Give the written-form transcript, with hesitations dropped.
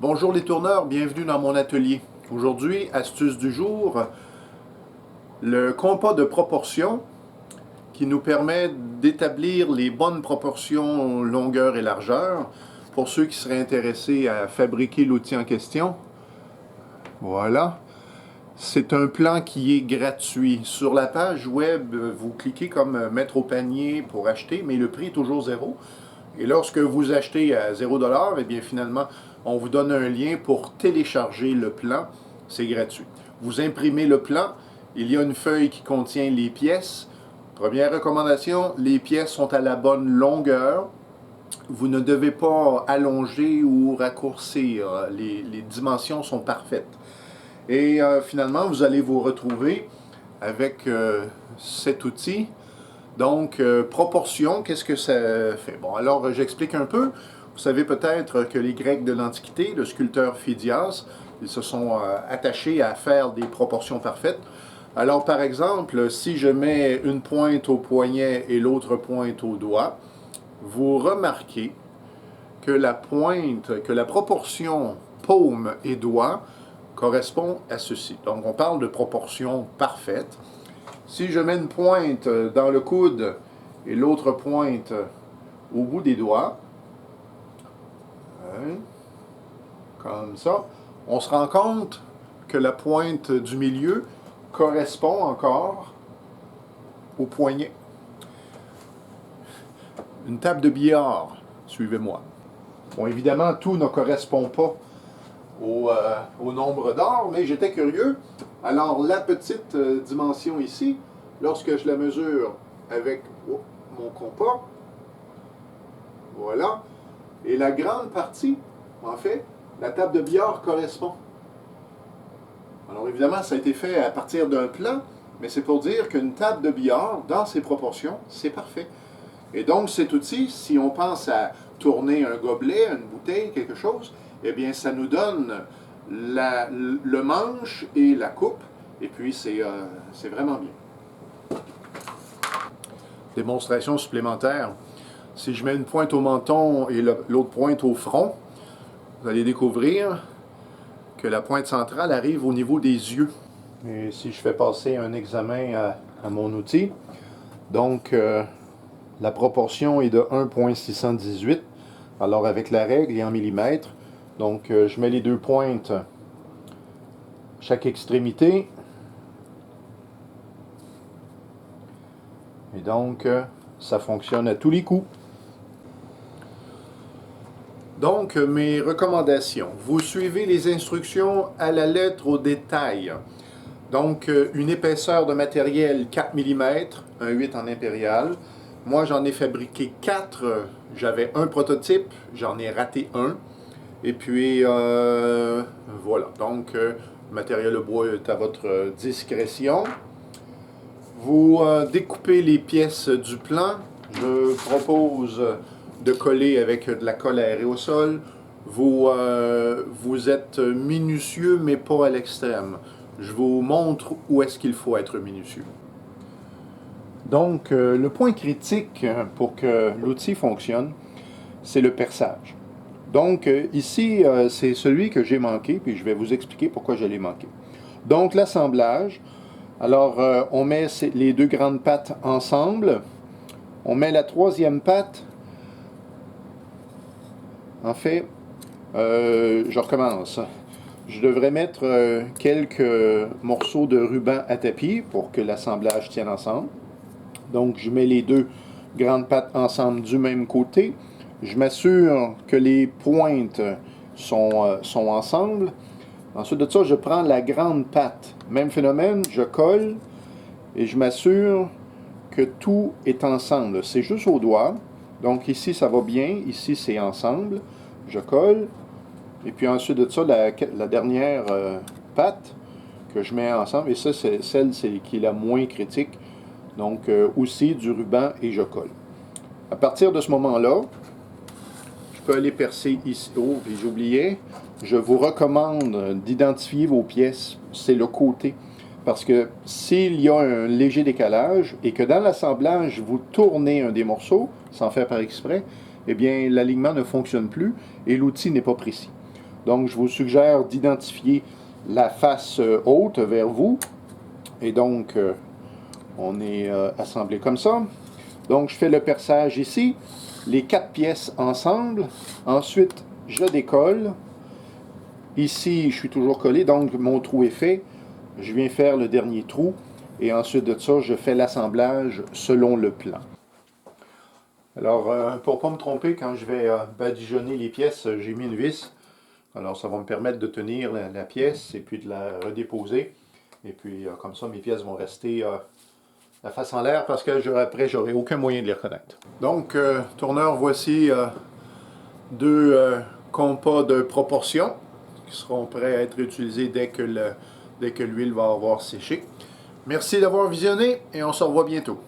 Bonjour les tourneurs, bienvenue dans mon atelier. Aujourd'hui, astuce du jour, le compas de proportion qui nous permet d'établir les bonnes proportions longueur et largeur pour ceux qui seraient intéressés à fabriquer l'outil en question. Voilà. C'est un plan qui est gratuit. Sur la page web, vous cliquez comme mettre au panier pour acheter, mais le prix est toujours zéro. Et lorsque vous achetez à 0$, et bien finalement, on vous donne un lien pour télécharger le plan. C'est gratuit. Vous imprimez le plan. Il y a une feuille qui contient les pièces. Première recommandation, les pièces sont à la bonne longueur. Vous ne devez pas allonger ou raccourcir. Les dimensions sont parfaites. Et finalement, vous allez vous retrouver avec cet outil. Donc, proportion, qu'est-ce que ça fait? Bon, alors j'explique un peu. Vous savez peut-être que les Grecs de l'Antiquité, le sculpteur Phidias, ils se sont attachés à faire des proportions parfaites. Alors, par exemple, si je mets une pointe au poignet et l'autre pointe au doigt, vous remarquez que la proportion paume et doigt correspond à ceci. Donc, on parle de proportion parfaite. Si je mets une pointe dans le coude et l'autre pointe au bout des doigts, comme ça, on se rend compte que la pointe du milieu correspond encore au poignet. Une table de billard, suivez-moi. Bon, évidemment, tout ne correspond pas au nombre d'or, mais j'étais curieux. Alors, la petite dimension ici, lorsque je la mesure avec mon compas, voilà, et la grande partie, en fait, la table de billard correspond. Alors, évidemment, ça a été fait à partir d'un plan, mais c'est pour dire qu'une table de billard, dans ses proportions, c'est parfait. Et donc, cet outil, si on pense à tourner un gobelet, une bouteille, quelque chose, eh bien, ça nous donne le manche et la coupe, et puis c'est vraiment bien. Démonstration supplémentaire. Si je mets une pointe au menton et l'autre pointe au front, vous allez découvrir que la pointe centrale arrive au niveau des yeux. Et si je fais passer un examen à mon outil, donc la proportion est de 1,618, alors avec la règle et en millimètres. Donc je mets les deux pointes chaque extrémité. Et donc ça fonctionne à tous les coups. Donc, mes recommandations. Vous suivez les instructions à la lettre au détail. Donc, une épaisseur de matériel 4 mm, un 8 en impérial. Moi, j'en ai fabriqué 4. J'avais un prototype, j'en ai raté un. Et puis, voilà. Donc, le matériel de bois est à votre discrétion. Vous découpez les pièces du plan. Je propose de coller avec de la colle à aérosol. Vous êtes minutieux, mais pas à l'extrême. Je vous montre où est-ce qu'il faut être minutieux. Donc, le point critique pour que l'outil fonctionne, c'est le perçage. Donc, ici, c'est celui que j'ai manqué, puis je vais vous expliquer pourquoi je l'ai manqué. Donc, l'assemblage. Alors, on met les deux grandes pattes ensemble. On met la troisième patte. En fait, je recommence. Je devrais mettre quelques morceaux de ruban à tapis pour que l'assemblage tienne ensemble. Donc, je mets les deux grandes pattes ensemble du même côté. Je m'assure que les pointes sont ensemble. Ensuite de ça, je prends la grande patte. Même phénomène, je colle et je m'assure que tout est ensemble. C'est juste au doigt. Donc ici, ça va bien. Ici, c'est ensemble. Je colle. Et puis ensuite de ça, la dernière patte que je mets ensemble. Et ça, c'est celle qui est la moins critique. Donc aussi du ruban et je colle. À partir de ce moment-là, je peux aller percer ici. Oh, et j'oubliais. Je vous recommande d'identifier vos pièces. C'est le côté. Parce que s'il y a un léger décalage et que dans l'assemblage, vous tournez un des morceaux, sans faire par exprès, eh bien, l'alignement ne fonctionne plus et l'outil n'est pas précis. Donc je vous suggère d'identifier la face haute vers vous. Et donc on est assemblé comme ça. Donc je fais le perçage ici, les 4 pièces ensemble. Ensuite je décolle. Ici je suis toujours collé, donc mon trou est fait. Je viens faire le dernier trou. Et ensuite de ça, je fais l'assemblage selon le plan. Alors, pour ne pas me tromper, quand je vais badigeonner les pièces, j'ai mis une vis. Alors, ça va me permettre de tenir la pièce et puis de la redéposer. Et puis, comme ça, mes pièces vont rester la face en l'air parce que après, j'aurai aucun moyen de les reconnaître. Donc, tourneur, voici 2 compas de proportion qui seront prêts à être utilisés dès que l'huile va avoir séché. Merci d'avoir visionné et on se revoit bientôt.